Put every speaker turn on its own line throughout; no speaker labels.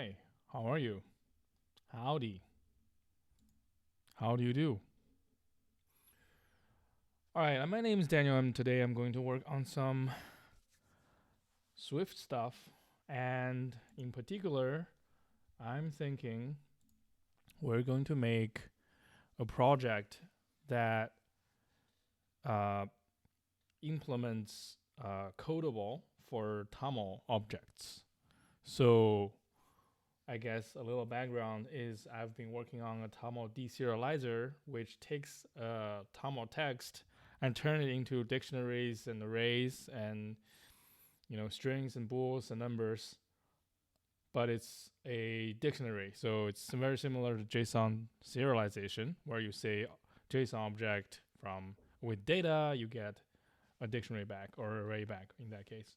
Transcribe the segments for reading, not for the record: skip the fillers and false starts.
Hi, how are you? Howdy. How do you do? Alright, my name is Daniel, and today I'm going to work on some Swift stuff. And in particular, I'm thinking we're going to make a project that implements codable for TOML objects. So I guess a little background is I've been working on a TOML deserializer, which takes TOML text and turn it into dictionaries and arrays and strings and bools and numbers. But it's a dictionary, so it's very similar to JSON serialization, where you say JSON object from with data, you get a dictionary back or array back in that case.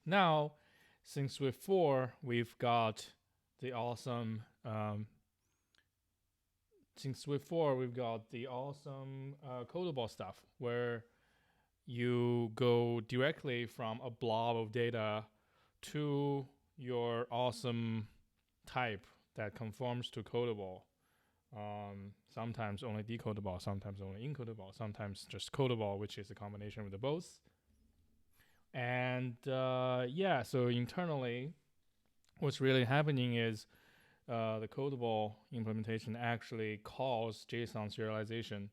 Now, since Swift 4, we've got the awesome codable stuff where you go directly from a blob of data to your awesome type that conforms to codable. Sometimes only decodable, sometimes only encodable, sometimes just codable, which is a combination of the both. And so internally, what's really happening is the codable implementation actually calls JSON serialization,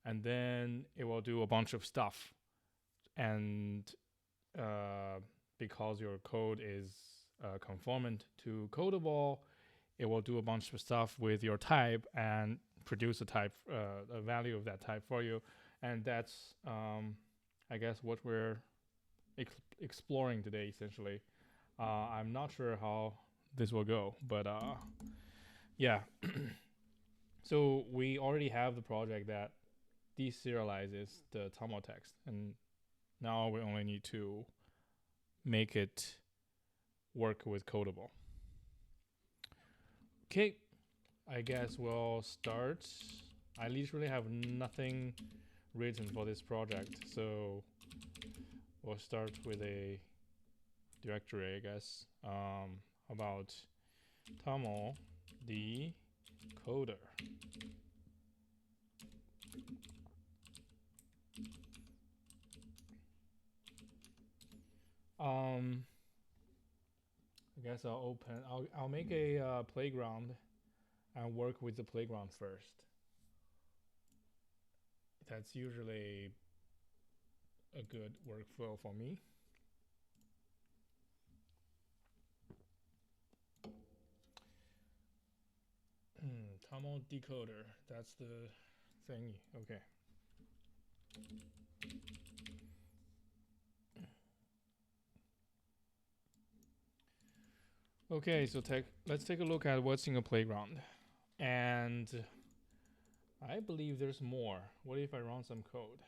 and then it will do a bunch of stuff. And because your code is conformant to codable, it will do a bunch of stuff with your type and produce a type, a value of that type for you. And that's, I guess, what we're exploring today, essentially. I'm not sure how this will go, but yeah. So we already have the project that deserializes the TOML text, and now we only need to make it work with codable. Okay, I guess we'll start. I literally have nothing written for this project, so we'll start with a directory, I guess, about TOML Decoder. I guess I'll make a playground and work with the playground first. That's usually a good workflow for me. TOML Decoder, that's the thingy. Okay. Okay, so let's take a look at what's in a playground. And I believe there's more. What if I run some code?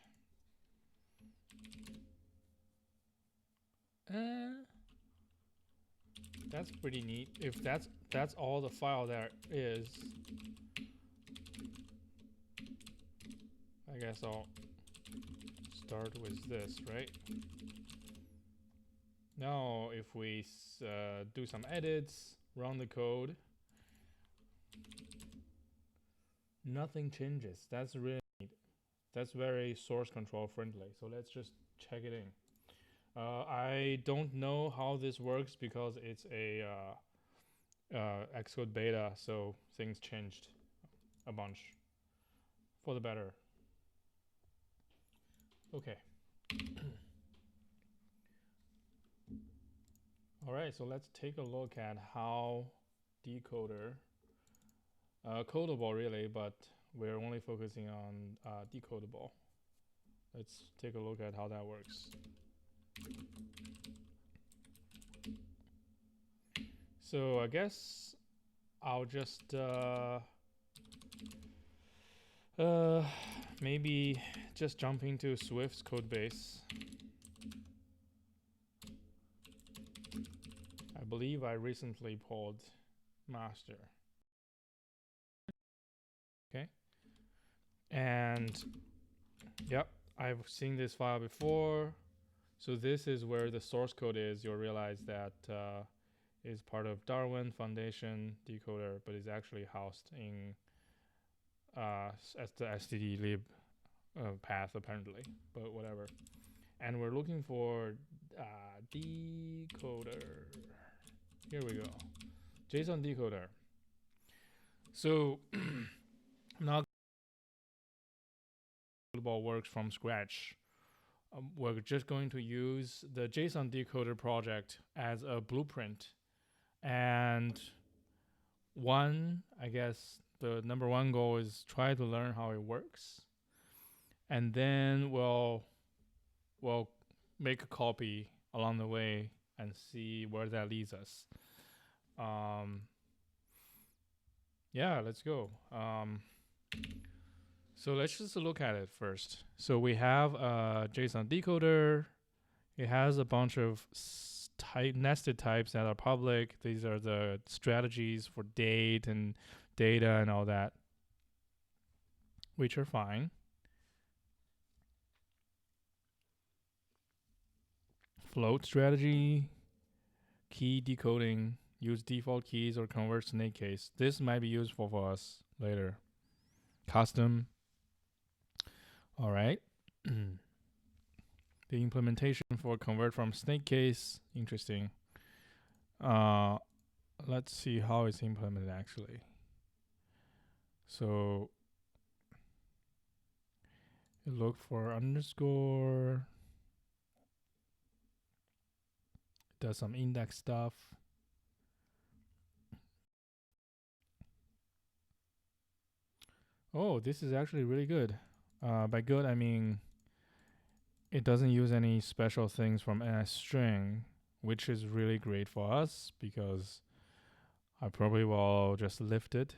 That's pretty neat. If that's all the file there is, I guess I'll start with this, right? Now, if we do some edits, run the code, nothing changes. That's really neat. That's very source control friendly. So let's just check it in. I don't know how this works because it's a Xcode beta, so things changed a bunch for the better. Okay. All right, so let's take a look at how decoder, codable really, but we're only focusing on decodable. Let's take a look at how that works. So I guess I'll just maybe just jump into Swift's code base. I believe I recently pulled master. Okay. And yep, I've seen this file before. So this is where the source code is. You'll realize that is part of Darwin Foundation Decoder, but is actually housed in as the stdlib path apparently, but whatever. And we're looking for decoder. Here we go. JSON decoder. So now works from scratch. We're just going to use the JSON decoder project as a blueprint. And I guess the number one goal is try to learn how it works. And then we'll make a copy along the way and see where that leads us. Yeah, let's go. So let's just look at it first. So we have a JSON decoder. It has a bunch of nested types that are public. These are the strategies for date and data and all that, which are fine. Float strategy, key decoding, use default keys or convert snake case. This might be useful for us later. Custom. All right. The implementation for convert from snake case, interesting. Let's see how it's implemented actually. So look for underscore, does some index stuff. Oh, this is actually really good. By good, I mean it doesn't use any special things from NSString, which is really great for us because I probably will just lift it.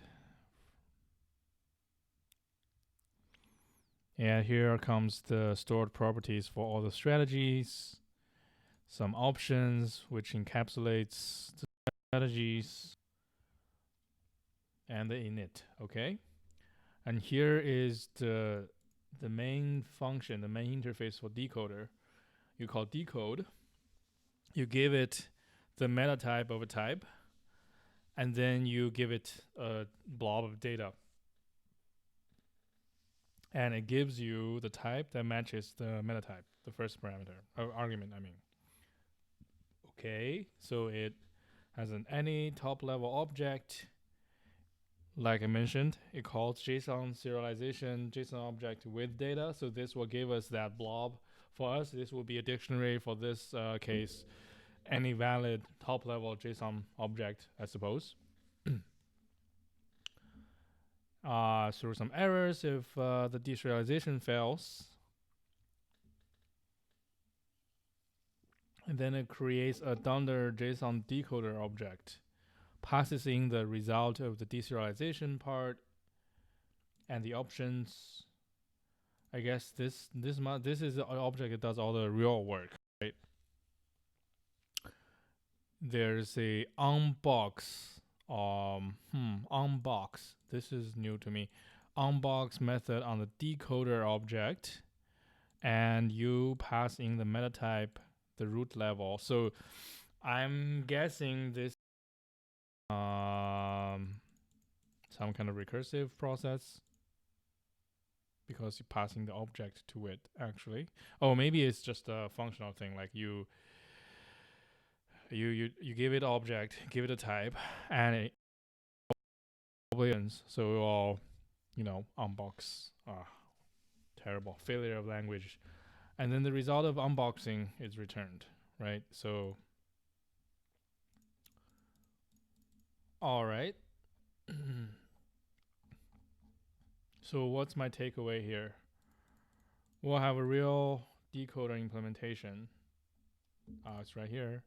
And here comes the stored properties for all the strategies, some options which encapsulates the strategies, and the init. Okay, and here is the main function, the main interface for decoder. You call decode. You give it the meta type of a type, and then you give it a blob of data. And it gives you the type that matches the meta type, the first parameter, or argument, I mean. Okay, so it has an any top level object. Like I mentioned, it calls JSON serialization JSON object with data. So this will give us that blob. For us, this will be a dictionary. For this case, any valid top level JSON object, I suppose. Through some errors if the deserialization fails. And then it creates a dunder JSON decoder object, passes in the result of the deserialization part and the options. I guess this is an object that does all the real work, right? There's a Unbox. Unbox. This is new to me. Unbox method on the decoder object, and you pass in the meta type, the root level. So I'm guessing this some kind of recursive process because you're passing the object to it actually. Oh, maybe it's just a functional thing, like you give it object, give it a type, and it so it will, unbox. Terrible failure of language. And then the result of unboxing is returned, right? So all right. So what's my takeaway here? We'll have a real decoder implementation. It's right here.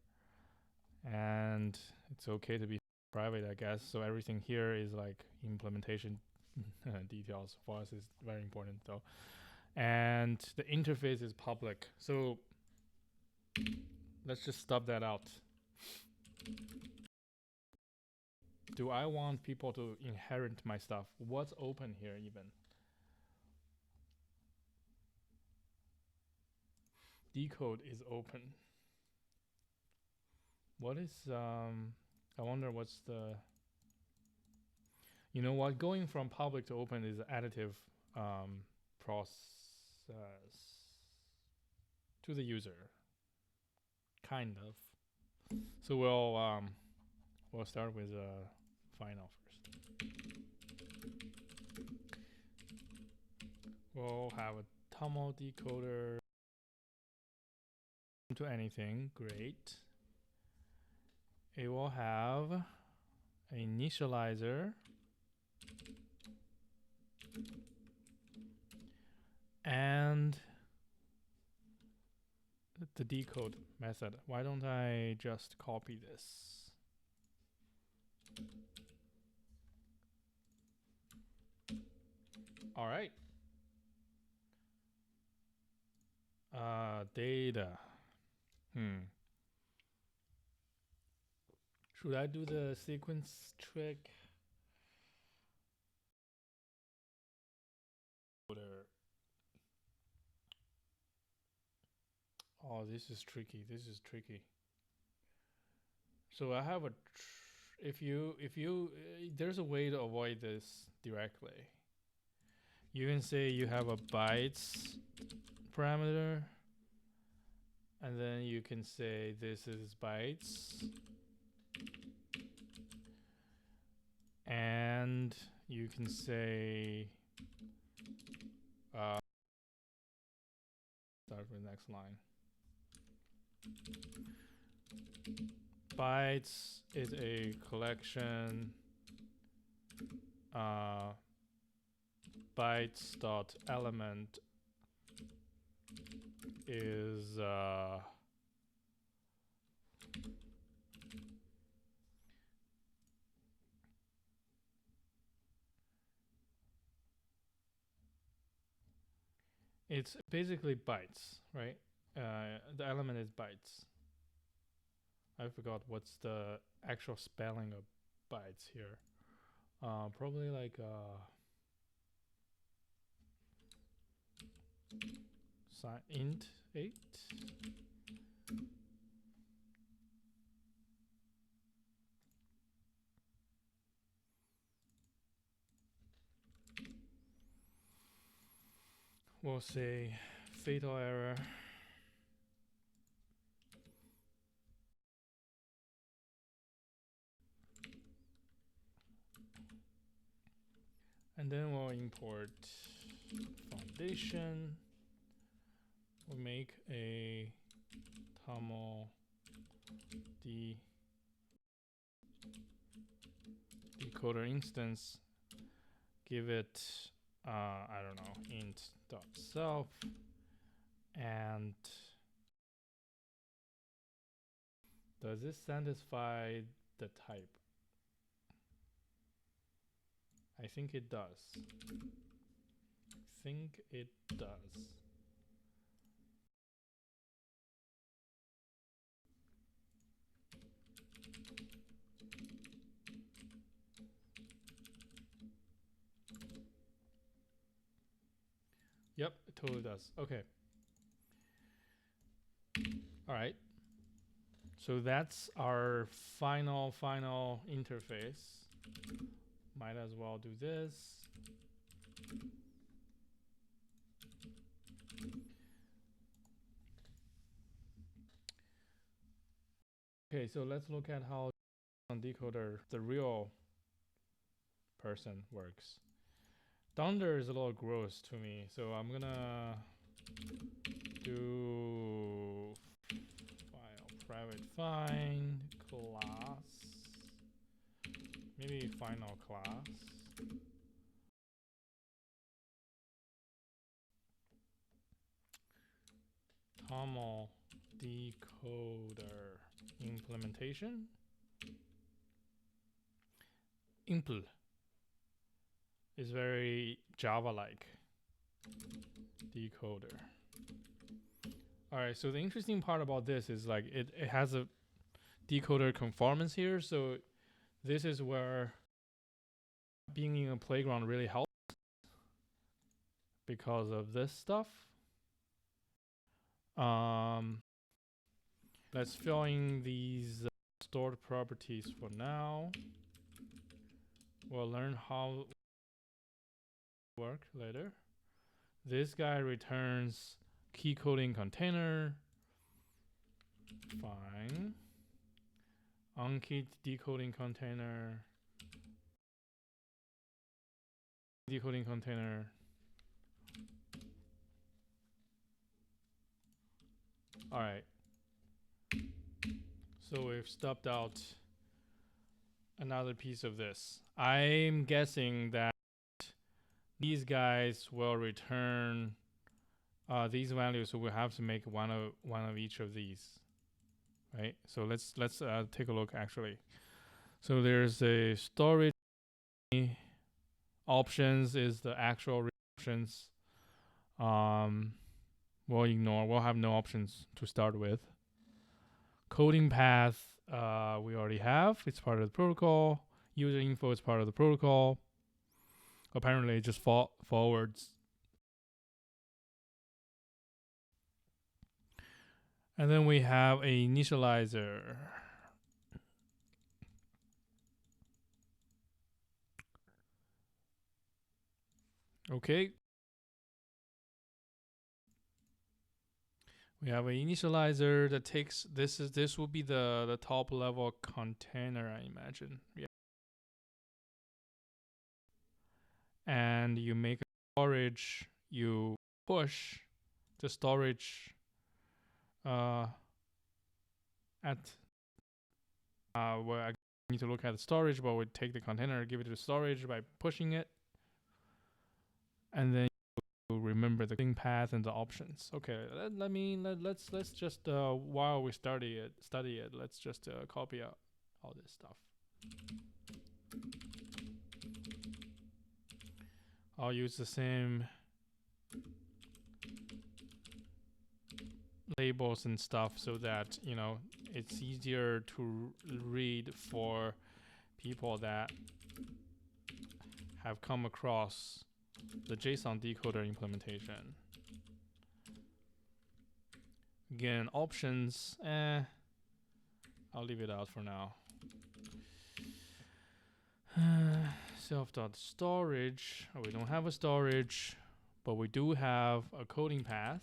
And it's okay to be private, I guess. So everything here is like implementation details. For us is very important though. And the interface is public. So let's just stop that out. Do I want people to inherit my stuff? What's open here even? Decode is open. What is I wonder what's the, you know what, going from public to open is additive process to the user, kind of. So we'll start with final first. We'll have a TOML decoder to anything. Great. It will have an initializer and the decode method. Why don't I just copy this? All right. Data. Should I do the sequence trick? Oh, this is tricky. This is tricky. So I have a, if you, there's a way to avoid this directly. You can say you have a bytes parameter, and then you can say this is bytes, and you can say start with the next line. Bytes is a collection. Bytes dot element is it's basically bytes, right? The element is bytes. I forgot what's the actual spelling of bytes here. Probably like int 8. We'll say fatal error. And then we'll import foundation. We'll make a TOML decoder instance. Give it, I don't know, int.self, and does this satisfy the type? I think it does. Yep, it totally does. Okay. All right. So that's our final interface. Might as well do this. Okay, so let's look at how Decoder, the real person, works. Dunder is a little gross to me, so I'm gonna do file private find class, maybe final class. TOML Decoder implementation. Impl is very Java-like. Decoder. All right, so the interesting part about this is like it has a decoder conformance here. So this is where being in a playground really helps because of this stuff. Let's fill in these stored properties for now. We'll learn how it work later. This guy returns key coding container. Fine. Unkeyed decoding container. Decoding container. All right. So we've stubbed out another piece of this. I'm guessing that these guys will return these values, so we'll have to make one of each of these, right? So let's take a look actually. So there's a storage options is the actual options. We'll ignore. We'll have no options to start with. Coding path we already have. It's part of the protocol. User info is part of the protocol. Apparently, it just forwards. And then we have a initializer. Okay. We have an initializer that takes this will be the top level container, I imagine. Yeah. And you make a storage, you push the storage at where I need to look at the storage, but we take the container, give it to storage by pushing it, and then you remember the coding path and the options. Okay, let's just while we study it, let's just copy out all this stuff. I'll use the same labels and stuff so that, you know, it's easier to read for people that have come across the JSON decoder implementation. Again, options, I'll leave it out for now. Self.storage. We don't have a storage, but we do have a coding path.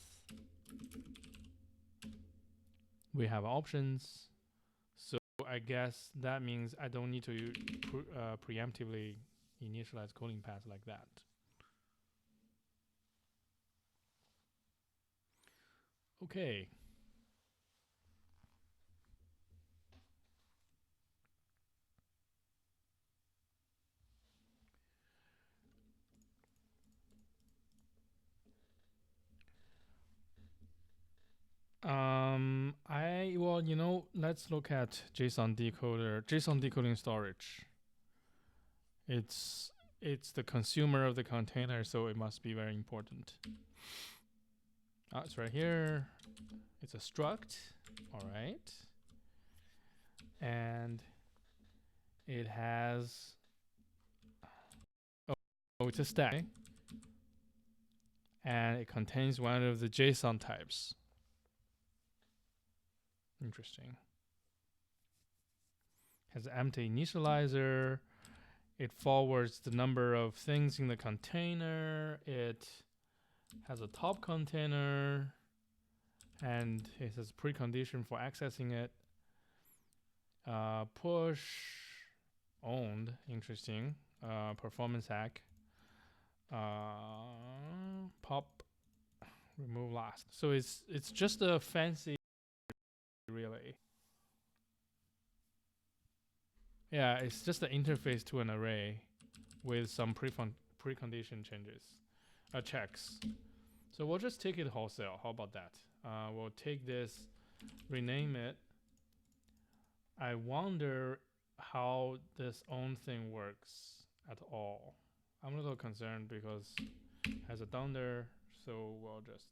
We have options. So I guess that means I don't need to preemptively initialize coding path like that. Okay. Well, you know, let's look at JSON decoder, JSON decoding storage. It's the consumer of the container, so it must be very important. It's right here. It's a struct. All right. And it has, it's a stack. And it contains one of the JSON types. Interesting. Has an empty initializer. It forwards the number of things in the container. It has a top container. And it has a precondition for accessing it. Push owned. Interesting. Performance hack. Pop. Remove last. So it's just a fancy, really. Yeah, it's just the interface to an array with some precondition changes, checks. So we'll just take it wholesale. How about that? We'll take this, rename it. I wonder how this own thing works at all. I'm a little concerned because it has a down there. So we'll just,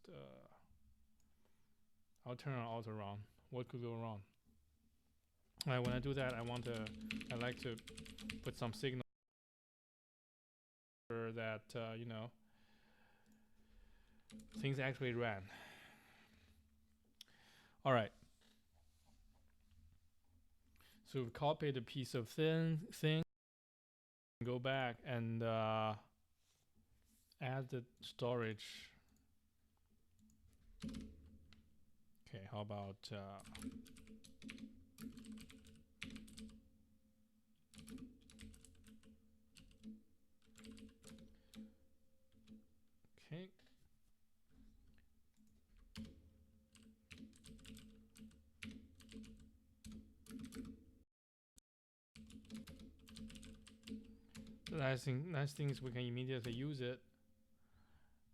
I'll turn on auto run. What could go wrong? When I do that, I like to put some signal that, you know, things actually ran. All right. So we copy the piece of thing, go back and add the storage. Okay, how about okay. The nice thing is we can immediately use it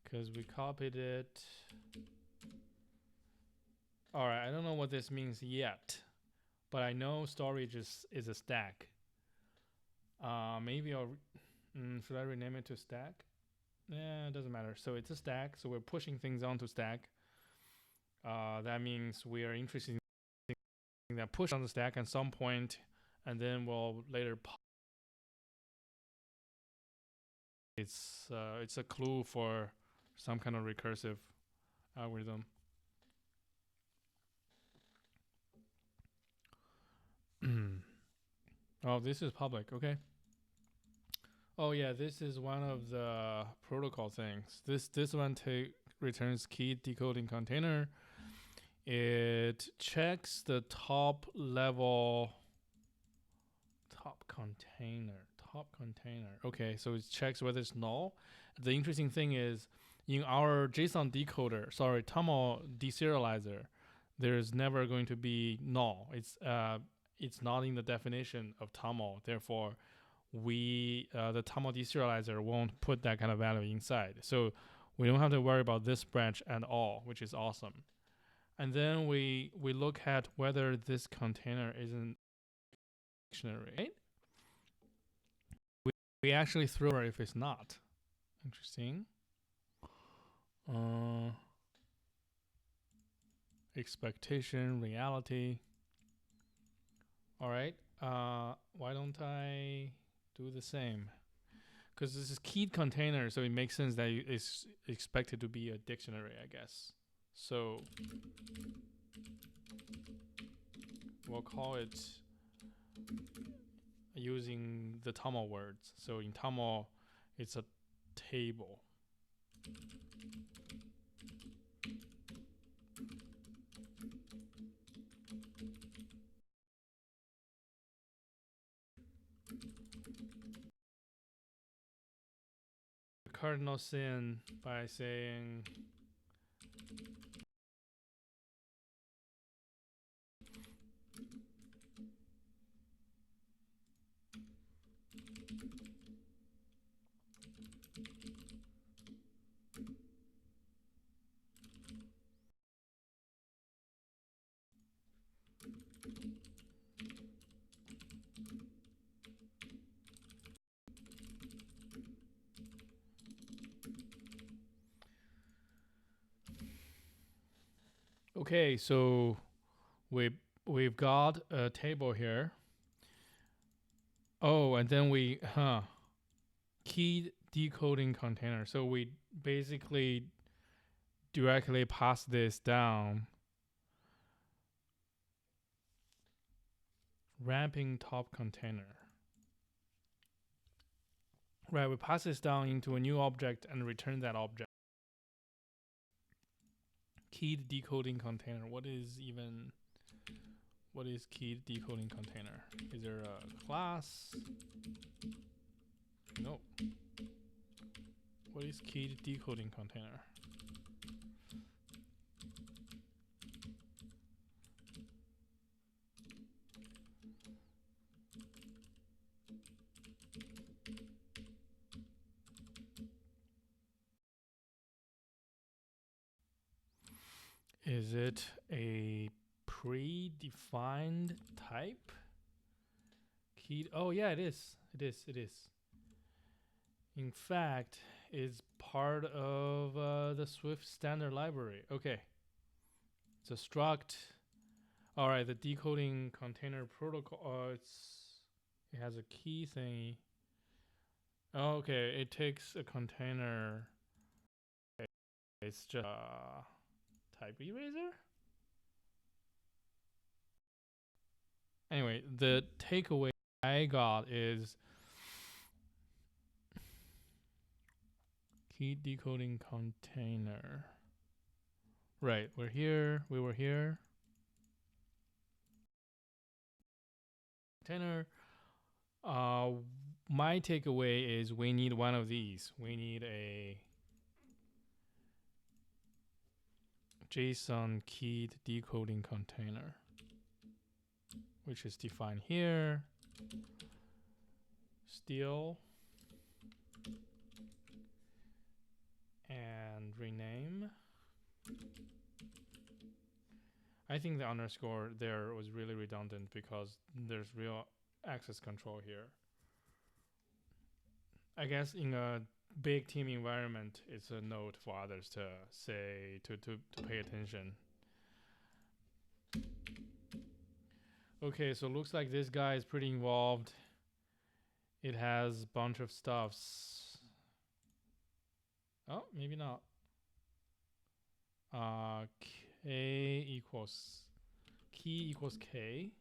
because we copied it. All right, I don't know what this means yet, but I know storage is a stack. Maybe should I rename it to stack? Yeah, it doesn't matter. So it's a stack. So we're pushing things onto stack. That means we are interested in that push on the stack at some point, and then we'll later. It's a clue for some kind of recursive algorithm. Oh, this is public. Okay. Oh yeah, this is one of the protocol things. This one returns key decoding container. It checks the top level top container. Okay, so it checks whether it's null. The interesting thing is in our JSON decoder, sorry, TOML deserializer, there's never going to be null. It's not in the definition of TOML. Therefore, the TOML deserializer won't put that kind of value inside. So we don't have to worry about this branch at all, which is awesome. And then we look at whether this container is in dictionary. Right? We actually throw if it's not. Interesting. Expectation, reality. All right. Why don't I do the same? Because this is keyed container, so it makes sense that it's expected to be a dictionary, I guess. So we'll call it using the TOML words. So in TOML, it's a table. Cardinal sin by saying okay, so we've got a table here. Oh, and then keyed decoding container. So we basically directly pass this down. Ramping top container. Right, we pass this down into a new object and return that object. Keyed decoding container. What is keyed decoding container? Is there a class? No. What is keyed decoding container? Is it a predefined type? Keyed. Oh yeah, it is. It is. In fact, it's part of the Swift standard library. Okay. It's a struct. All right, the decoding container protocol. It has a key thingy. Okay, it takes a container. Okay, it's just type eraser. Anyway, the takeaway I got is key decoding container. Right, we're here. We were here. Container. My takeaway is we need one of these. We need a JSON keyed decoding container, which is defined here. Steal and rename. I think the underscore there was really redundant because there's real access control here. I guess in a big team environment, it's a note for others to say to pay attention. Okay, so looks like this guy is pretty involved. It has a bunch of stuffs. Oh, maybe not. K equals key equals K,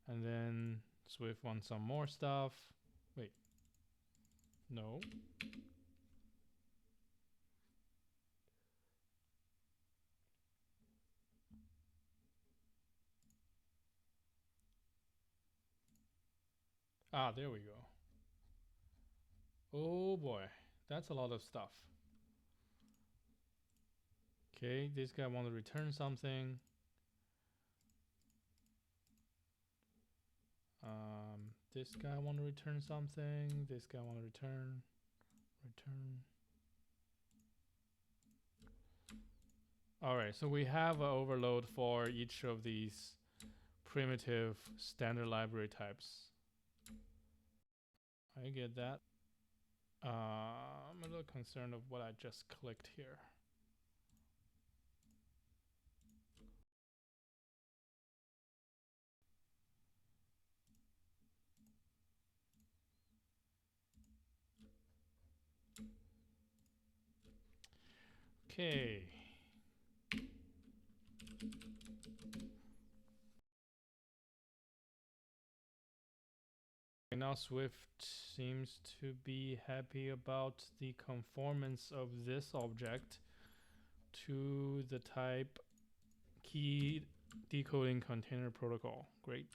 and then Swift wants some more stuff. Wait, no. Ah, there we go. Oh boy, that's a lot of stuff. Okay, this guy wants to return something. This guy wants to return something. This guy wants to return. All right, so we have an overload for each of these primitive standard library types. I get that. I'm a little concerned of what I just clicked here. Okay. Now Swift seems to be happy about the conformance of this object to the type key decoding container protocol. Great.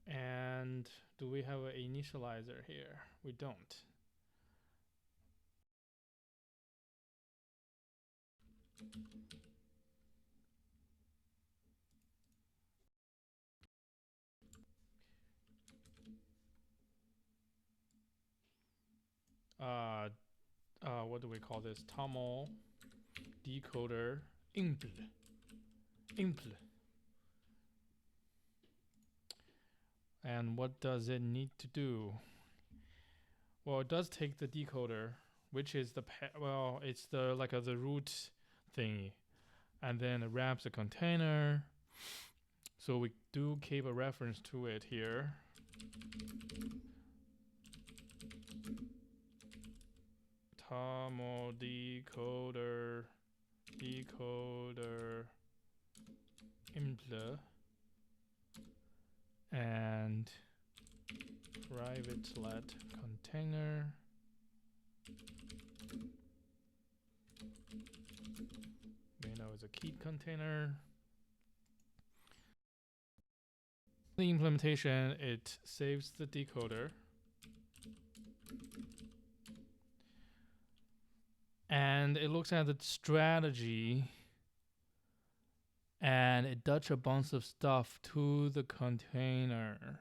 And do we have an initializer here? We don't. What do we call this? TOML Decoder impl. And what does it need to do? Well, it does take the decoder, which is the it's the the root thingy, and then it wraps the container. So we do keep a reference to it here. TOML Decoder impl and private let container we know is a keyed container. The implementation, it saves the decoder and it looks at the strategy and it does a bunch of stuff to the container.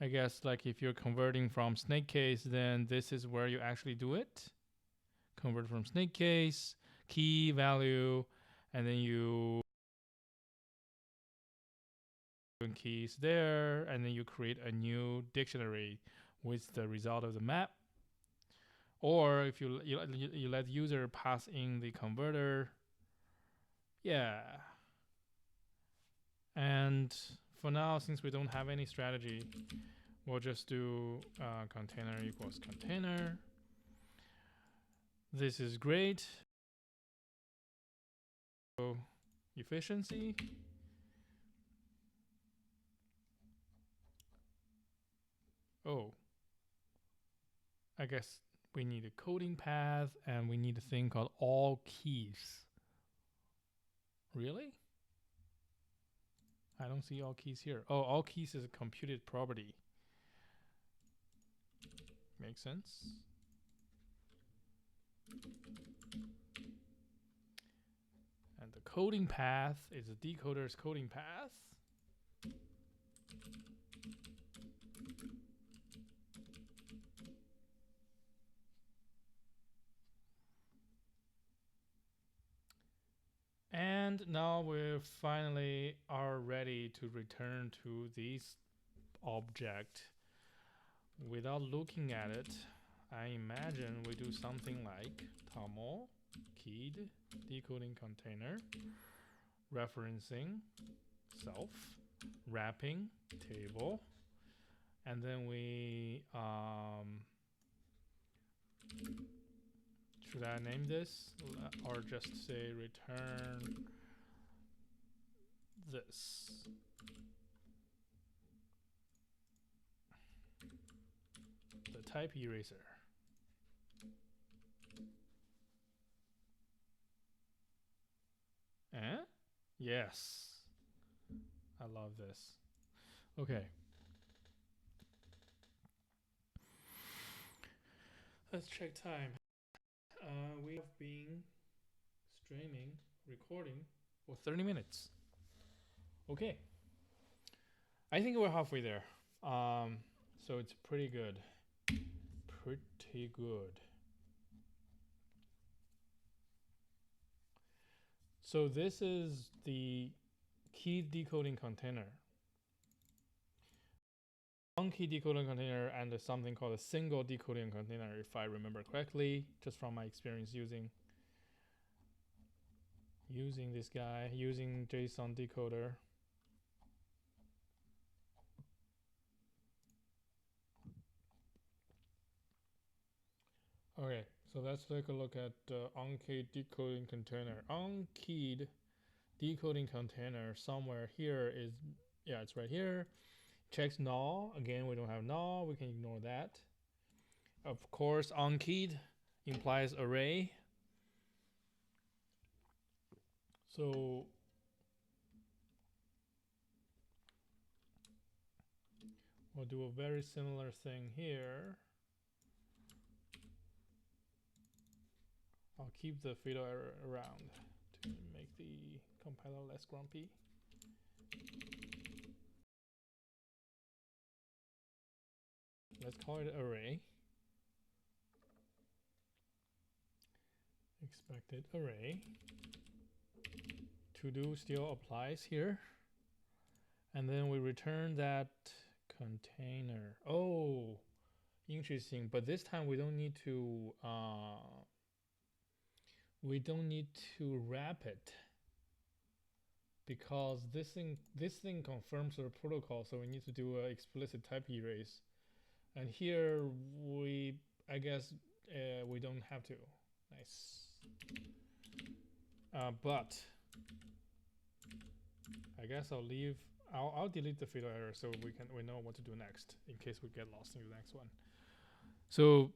I guess like if you're converting from snake case, then this is where you actually do it. Convert from snake case, key value, and then you keys there, and then you create a new dictionary with the result of the map. Or if you let user pass in the converter. Yeah. And for now, since we don't have any strategy, we'll just do container equals container. This is great. So efficiency. Oh, I guess we need a coding path and we need a thing called all keys. Really? I don't see all keys here. Oh, all keys is a computed property. Makes sense. And the coding path is a decoder's coding path. And now we finally are ready to return to this object. Without looking at it, I imagine we do something like TOML Keyed Decoding Container, referencing self, wrapping table, and then we should I name this or just say return this? The type eraser. Eh? Yes. I love this. Okay. Let's check time. We have been recording for 30 minutes. Okay. I think we're halfway there. So it's pretty good. Pretty good. So this is the key decoding container. Unkeyed decoding container and something called a single decoding container, if I remember correctly, just from my experience using this guy, using JSON Decoder. Okay, so let's take a look at Unkeyed decoding container. Unkeyed decoding container somewhere here is, yeah, it's right here. Checks null. Again, we don't have null. We can ignore that. Of course, unkeyed implies array. So we'll do a very similar thing here. I'll keep the fatal error around to make the compiler less grumpy. Let's call it array. Expected array. To do still applies here. And then we return that container. Oh, interesting. But this time we don't need to wrap it, because this thing confirms the protocol, so we need to do an explicit type erase. And here I guess we don't have to. Nice. But I guess I'll delete the fatal error so we know what to do next in case we get lost in the next one. So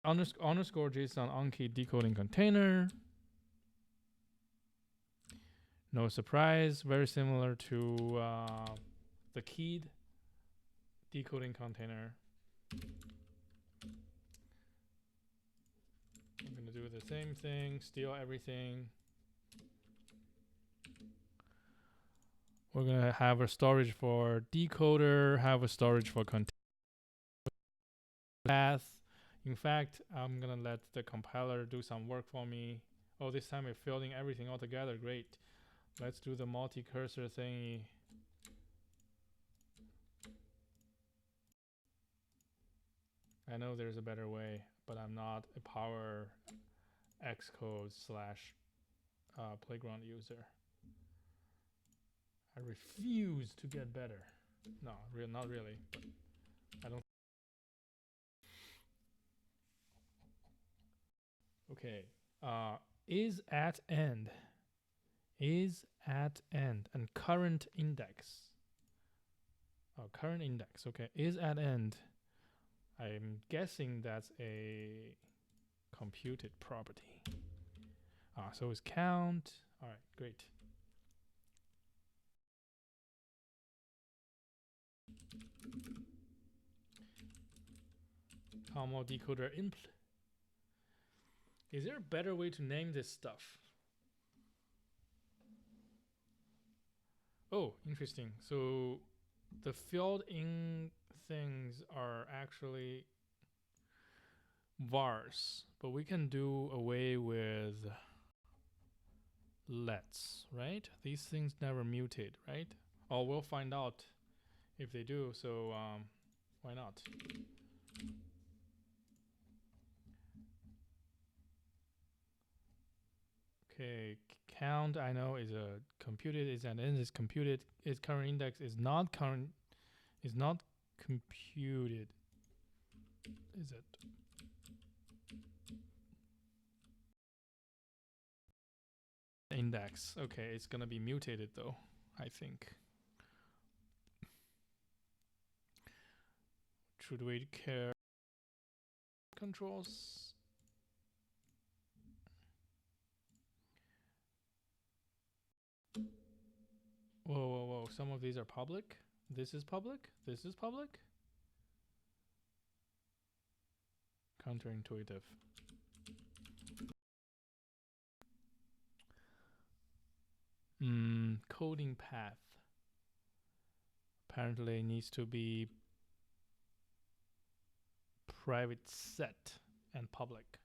underscore JSON unkeyed decoding container. No surprise, very similar to the keyed decoding container. I'm going to do the same thing, steal everything. We're going to have a storage for decoder, have a storage for container path. In fact, I'm going to let the compiler do some work for me. Oh, this time it's filling everything all together. Great. Let's do the multi-cursor thingy. I know there's a better way, but I'm not a power Xcode / playground user. I refuse to get better. No, not really. But I don't. Okay. Is at end. Is at end and current index. Oh, current index. Okay. Is at end. I'm guessing that's a computed property. So it's count. All right, great. TOML Decoder impl. Is there a better way to name this stuff? Oh, interesting. So the filled in things are actually vars, but we can do away with lets, right? These things never mutate, right? Oh, we'll find out if they do. So why not? Okay, count I know is a computed, is an end is computed, its current index is not current, is not computed. Is it? Index. Okay, it's gonna be mutated though, I think. Should we care controls? Whoa, whoa, whoa. Some of these are public. This is public. This is public. Counterintuitive. Coding path. Apparently needs to be private set and public.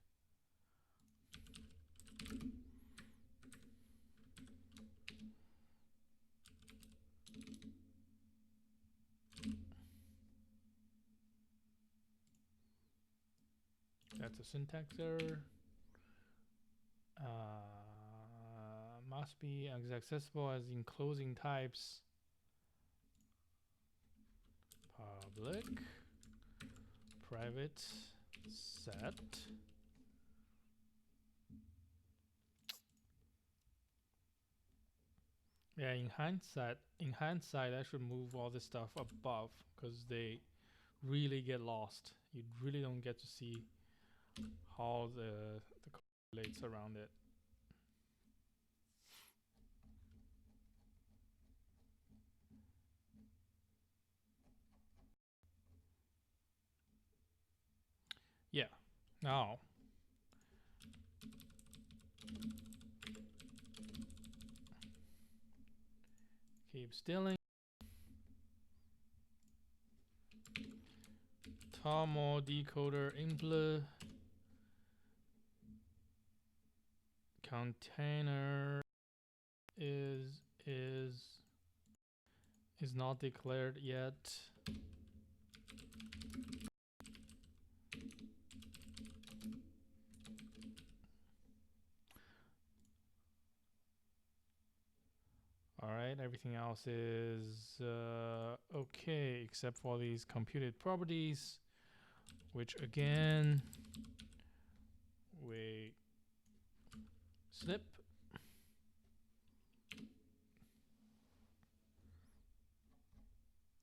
That's a syntax error. Must be as accessible as enclosing types. Public, private, set. Yeah, in hindsight, I should move all this stuff above because they really get lost. You really don't get to see how the code relates around it. Yeah. Now keep stealing. TOML Decoder impl container is not declared yet. All right, everything else is okay except for these computed properties, which again we snip.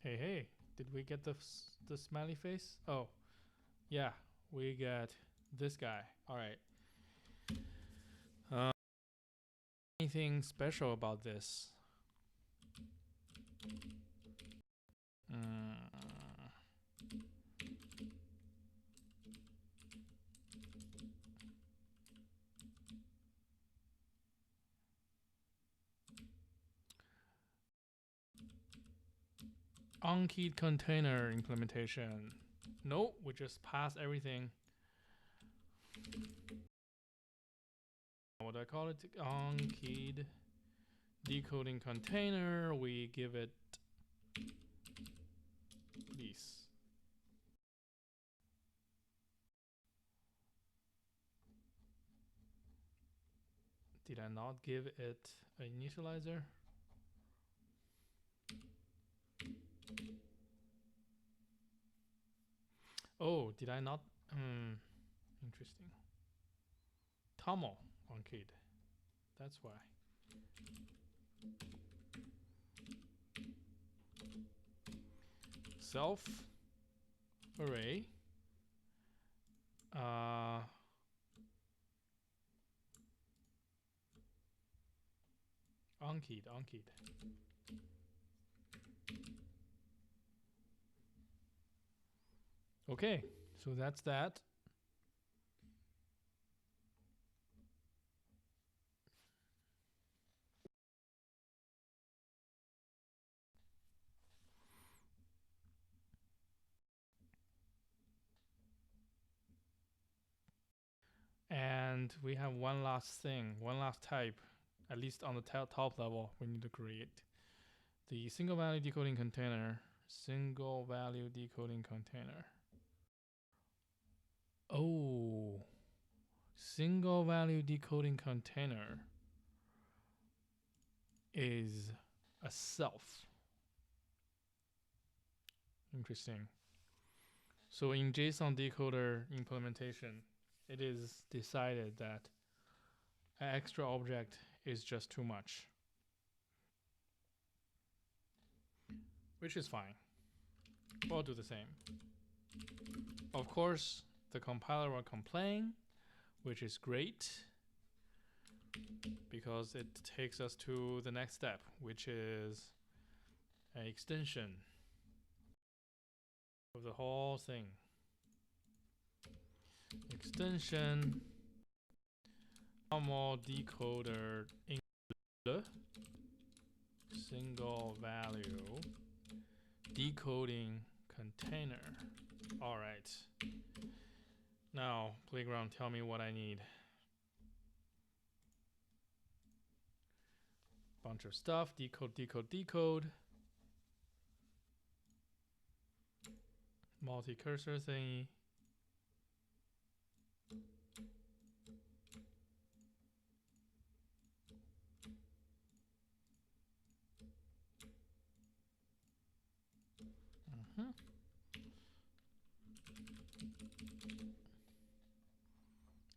Hey, did we get the smiley face? Oh, yeah, we got this guy. All right. Anything special about this? Unkeyed container implementation. Nope, we just pass everything. What do I call it? Unkeyed decoding container. We give it these. Did I not give it an initializer? Oh, did I not? Interesting. TOML Unkeyed. That's why. Self array. Unkeyed. Okay, so that's that. And we have one last thing, one last type, at least on the top level, we need to create the single value decoding container. Single value decoding container. Oh, single value decoding container is a self. Interesting. So in JSON Decoder implementation, it is decided that an extra object is just too much, which is fine. We'll do the same. Of course, the compiler will complain, which is great because it takes us to the next step, which is an extension of the whole thing. Extension TOML Decoder include single value decoding container. All right. Now, Playground, tell me what I need. Bunch of stuff. Decode. Multi-cursor thingy.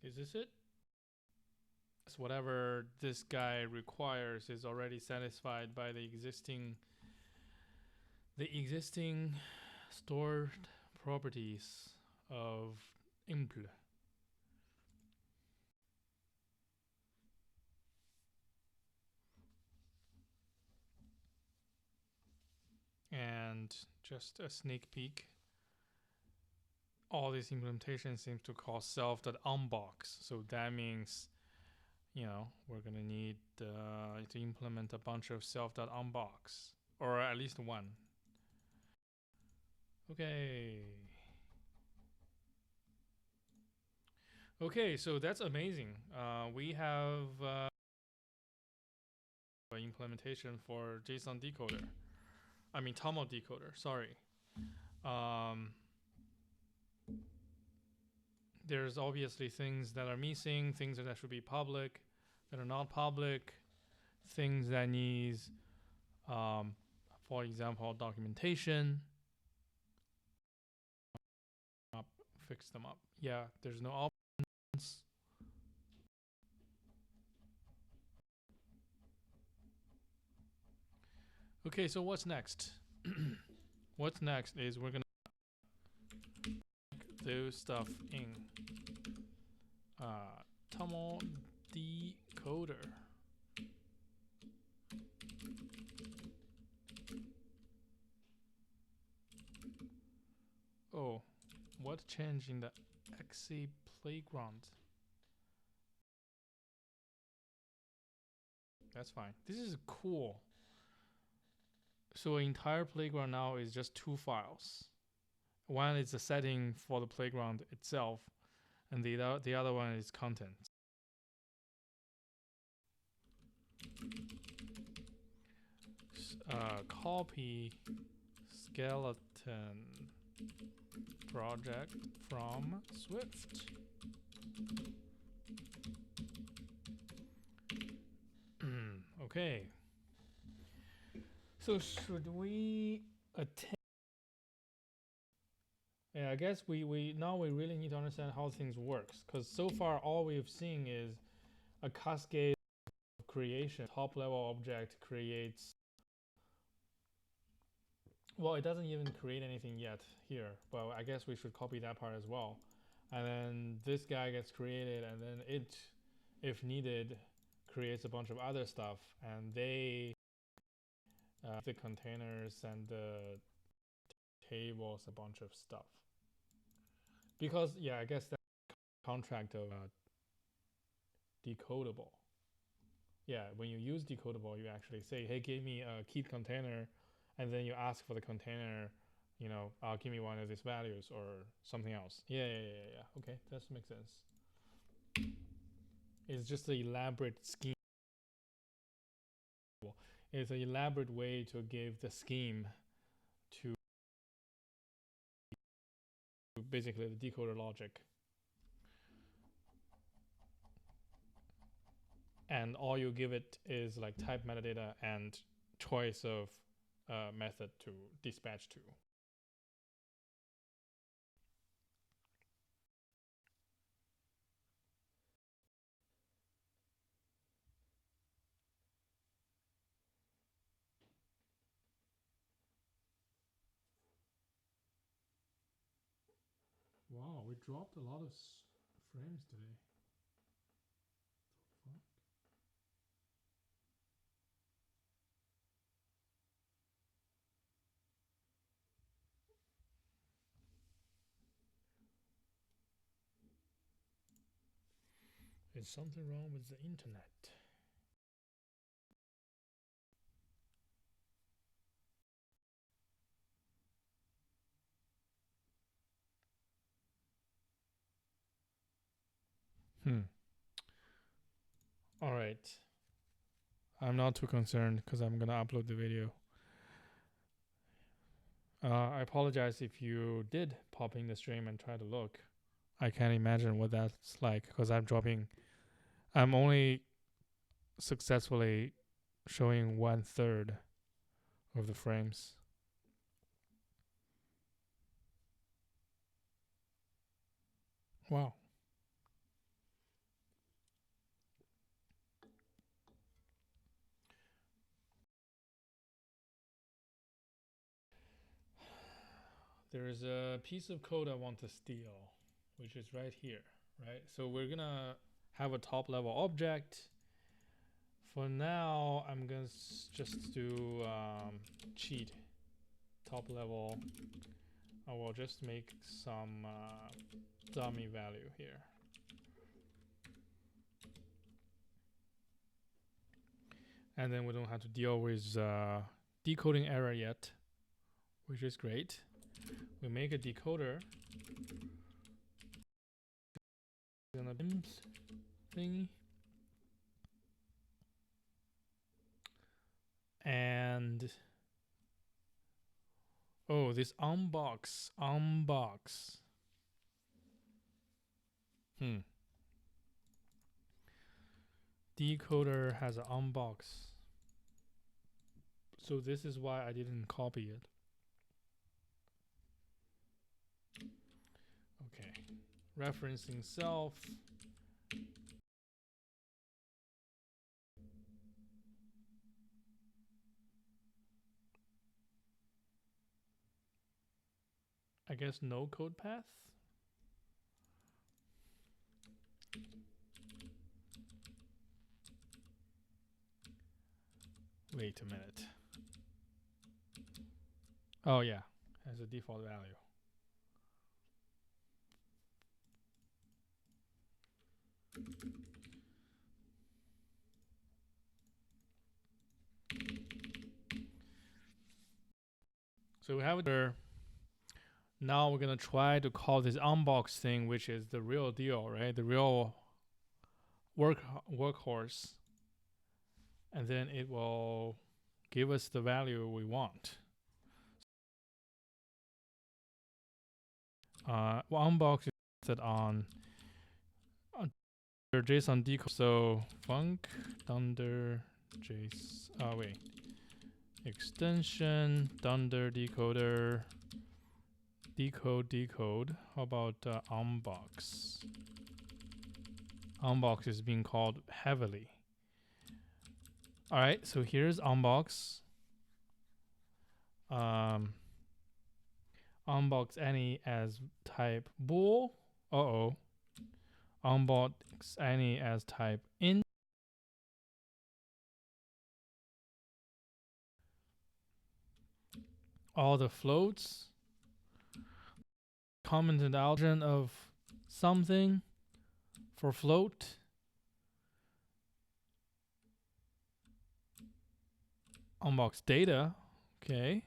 Is this it? So whatever this guy requires is already satisfied by the existing stored properties of impl. And just a sneak peek. All this implementation seems to call SelfThatUnbox. So that means, you know, we're going to need to implement a bunch of SelfThatUnbox, or at least one. Okay, so that's amazing. We have implementation for JSON Decoder. I mean, TOML Decoder, sorry. There's obviously things that are missing, things that should be public, that are not public, things that needs, for example, documentation. Fix them up. Yeah, there's no options. Okay, so what's next? What's next is we're gonna do stuff in TOML Decoder. Oh, what changed in the XC playground? That's fine. This is cool. So entire playground now is just 2 files. One is the setting for the playground itself, and the other one is content. Copy skeleton project from Swift. Okay. So should we attend? Yeah, I guess we now we really need to understand how things works, because so far all we've seen is a cascade of creation. Top level object creates, well, it doesn't even create anything yet here, but I guess we should copy that part as well. And then this guy gets created, and then it, if needed, creates a bunch of other stuff, and they the containers and the tables, a bunch of stuff. Because yeah, I guess that contract of decodable. Yeah, when you use decodable, you actually say, hey, give me a keyed container, and then you ask for the container, you know, give me one of these values or something else. Yeah. Okay, that makes sense. It's just an elaborate scheme. It's an elaborate way to give the scheme to basically the decoder logic. And all you give it is like type metadata and choice of method to dispatch to. Wow, we dropped a lot of frames today. Fuck. Is something wrong with the internet? All right. I'm not too concerned because I'm gonna upload the video. I apologize if you did pop in the stream and try to look. I can't imagine what that's like because I'm only successfully showing 1/3 of the frames. Wow. There is a piece of code I want to steal, which is right here, right? So we're gonna have a top level object. For now, I'm gonna just do cheat top level. I will just make some dummy value here. And then we don't have to deal with decoding error yet, which is great. We make a decoder. Gonna thingy. And oh, this Unbox. Decoder has an Unbox. So this is why I didn't copy it. Okay. Referencing self. I guess no code path. Wait a minute. Oh yeah, as a default value. So we have it there. Now we're gonna try to call this Unbox thing, which is the real deal, right? The real workhorse. And then it will give us the value we want. Unbox is set on JSON Decoder. So func dunder extension dunder decoder decode. How about Unbox? Unbox is being called heavily. All right, so here's Unbox. Unbox any as type bool. Unbox any as type int. All the floats. Commented out of something for float. Unbox data. Okay.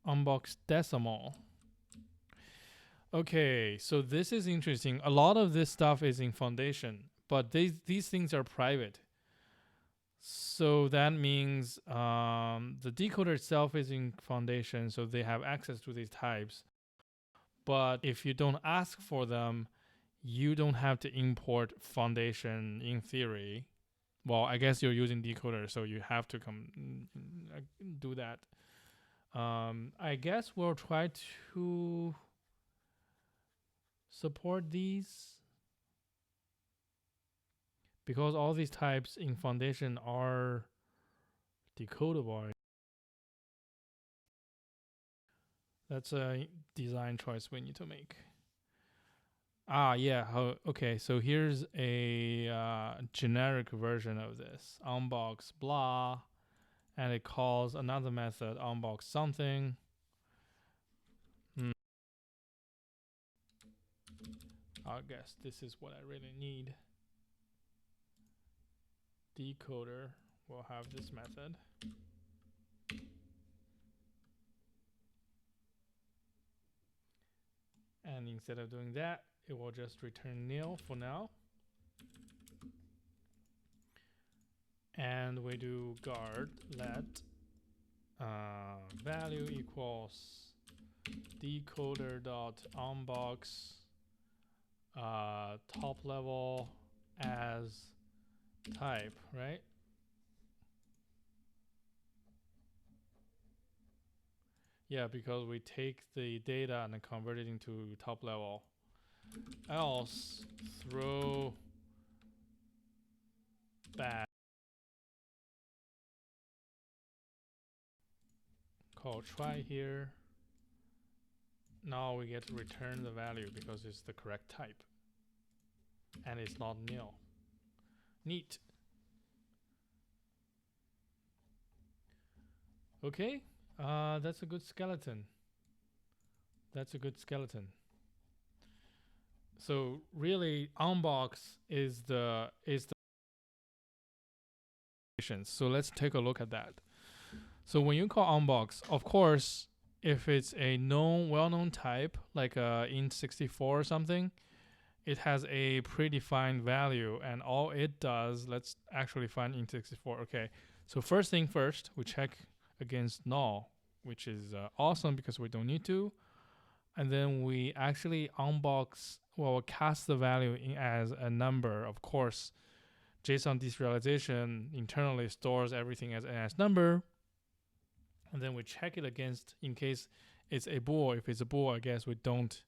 Unbox decimal. Okay, so this is interesting. A lot of this stuff is in foundation, but these things are private. So that means the decoder itself is in foundation, so they have access to these types. But if you don't ask for them, you don't have to import foundation in theory. Well, I guess you're using decoder, so you have to do that. I guess we'll try to support these because all these types in foundation are decodable. That's a design choice we need to make. Yeah. Okay, so here's a generic version of this. Unbox blah, and it calls another method unbox something. I guess this is what I really need. Decoder will have this method. And instead of doing that, it will just return nil for now. And we do guard let value equals decoder dot unbox top level as type, right? Yeah, because we take the data and convert it into top level. Else throw back. Call try here. Now we get to return the value because it's the correct type. And it's not nil. Neat. Okay, that's a good skeleton. That's a good skeleton. So really, Unbox is the so let's take a look at that. So when you call Unbox, of course, if it's a well-known type like int64 or something, it has a predefined value, and all it does, let's actually find int64. Okay, so first thing first, we check against null, which is awesome because we don't need to. And then we actually unbox, well, cast the value in as a number. Of course, JSON deserialization internally stores everything as number. And then we check it against in case it's a bool. If it's a bool, I guess we don't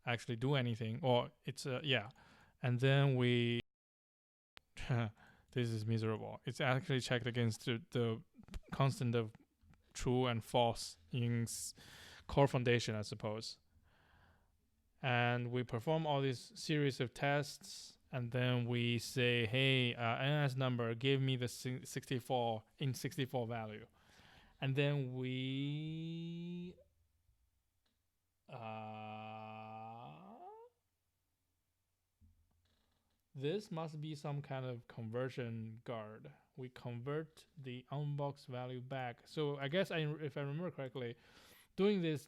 actually do anything. Or it's yeah. And then we, this is miserable. It's actually checked against the constant of true and false in core foundation, I suppose. And we perform all these series of tests, and then we say, hey, NS number, give me the 64 in 64 value. And then we this must be some kind of conversion guard. We convert the unbox value back. So I guess if I remember correctly, doing this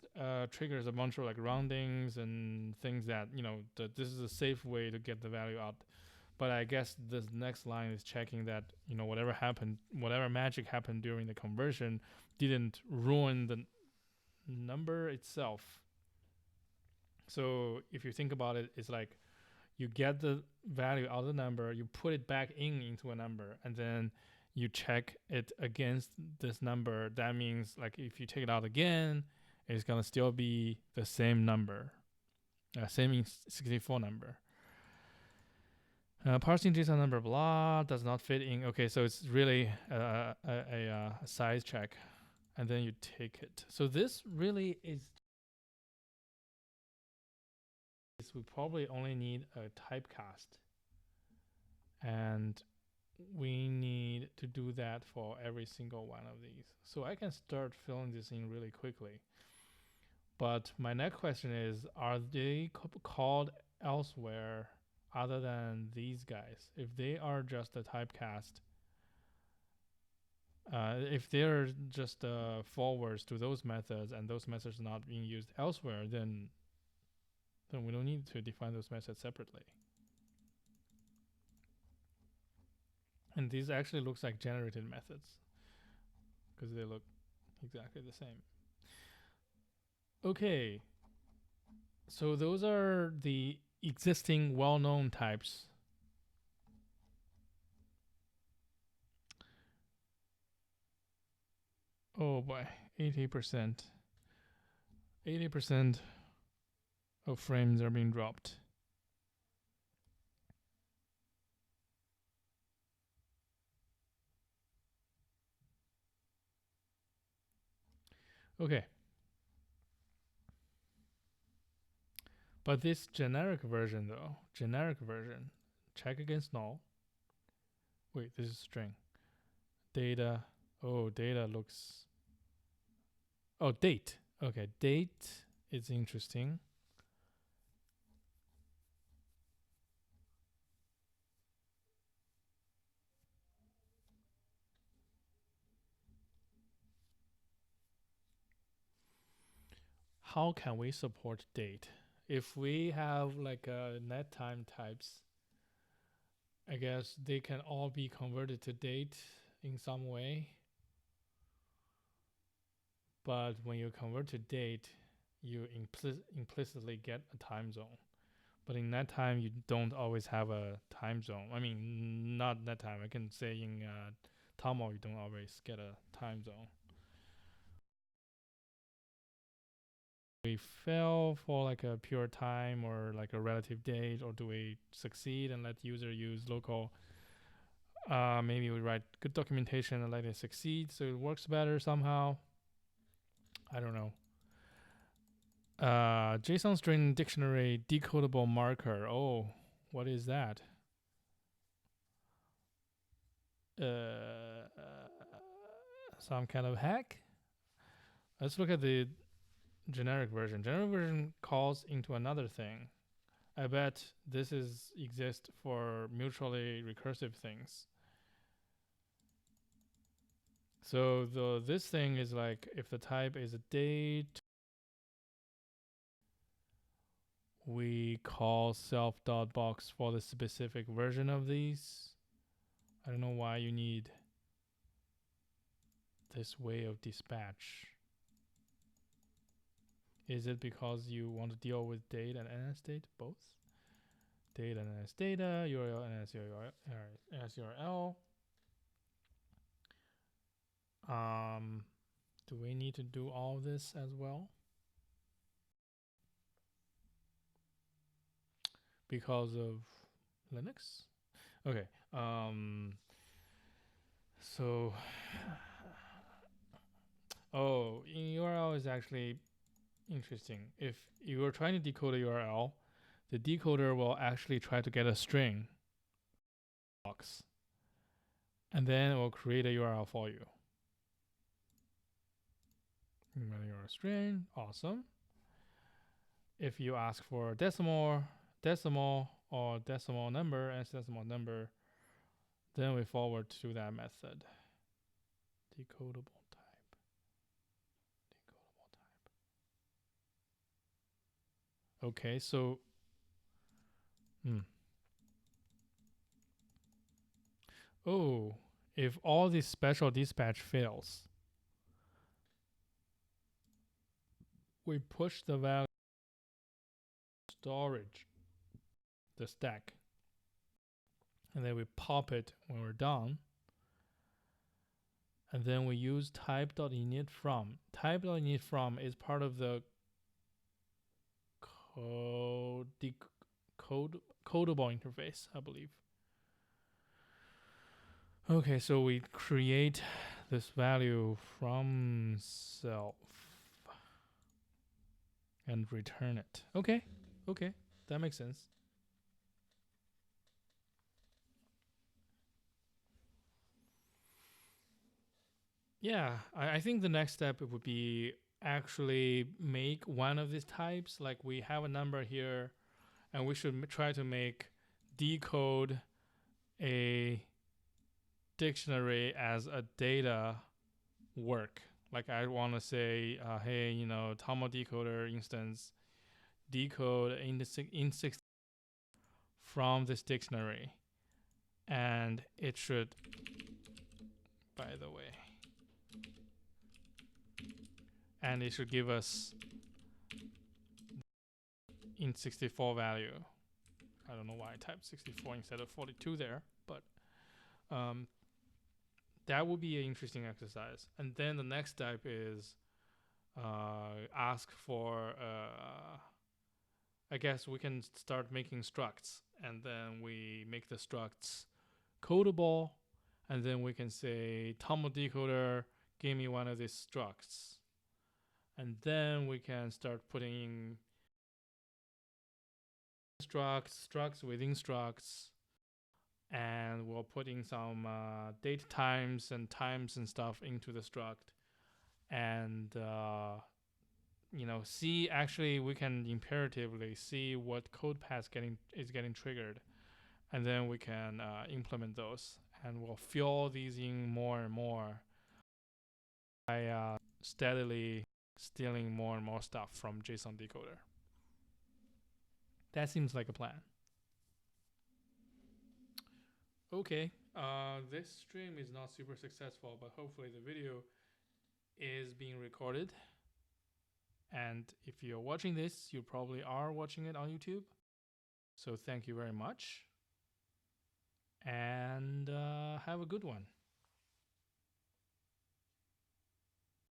triggers a bunch of like roundings and things that, this is a safe way to get the value out. But I guess this next line is checking that, whatever magic happened during the conversion didn't ruin the number itself. So if you think about it, it's like you get the value out of the number, you put it back into a number, and then you check it against this number. That means like if you take it out again, it's gonna still be the same number, same 64 number. Parsing JSON number blah does not fit in. Okay, so it's really a size check, and then you take it. So this really is. We probably only need a typecast, and we need to do that for every single one of these. So I can start filling this in really quickly. But my next question is, are they called elsewhere other than these guys? If they are just a typecast, if they're just forwards to those methods and those methods are not being used elsewhere, then we don't need to define those methods separately. And these actually looks like generated methods because they look exactly the same. Okay, so those are the existing well-known types. Oh boy, 80% of frames are being dropped. Okay. But this generic version though, check against null. Wait, this is string. Data, oh, data looks, oh, date. Okay, date is interesting. How can we support date? If we have like net time types, I guess they can all be converted to date in some way. But when you convert to date, you implicitly get a time zone. But in net time, you don't always have a time zone. I mean, not net time. I can say in TOML, you don't always get a time zone. We fail for like a pure time or like a relative date, or do we succeed and let user use local? Maybe we write good documentation and let it succeed so it works better somehow. I don't know. JSON string dictionary decodable marker. Oh, what is that? Some kind of hack? Let's look at the generic version. Generic version calls into another thing. I bet this exists for mutually recursive things. So this thing is like if the type is a date, we call self.box for the specific version of these. I don't know why you need this way of dispatch. Is it because you want to deal with date and NS date both? Date and NS data, URL and NS URL. Do we need to do all this as well? Because of Linux? Okay. So, oh, in URL is actually interesting. If you are trying to decode a URL, the decoder will actually try to get a string box, and then it will create a URL for you. URL string, awesome. If you ask for decimal or decimal number as decimal number, then we forward to that method. Decodable type. Okay, so oh, if all this special dispatch fails, we push the value storage, the stack, and then we pop it when we're done. And then we use type.init from. Type.init from is part of the codable interface, I believe. Okay, so we create this value from self and return it. Okay, that makes sense. Yeah, I think the next step would be actually make one of these types. Like we have a number here, and we should try to make decode a dictionary as a data work. Like I want to say, hey, you know, TOML Decoder instance, decode int6 from this dictionary, and it should, by the way, and it should give us int64 value. I don't know why I typed 64 instead of 42 there, but that would be an interesting exercise. And then the next step is ask for, I guess we can start making structs, and then we make the structs codable, and then we can say TOML Decoder, give me one of these structs. And then we can start putting in structs within structs, and we'll put in some date times and stuff into the struct, and you know, see, actually we can imperatively see what code path is getting triggered, and then we can implement those, and we'll fill these in more and more by steadily stealing more and more stuff from JSON Decoder. That seems like a plan. Okay, this stream is not super successful, but hopefully the video is being recorded. And if you're watching this, you probably are watching it on YouTube. So thank you very much. And have a good one.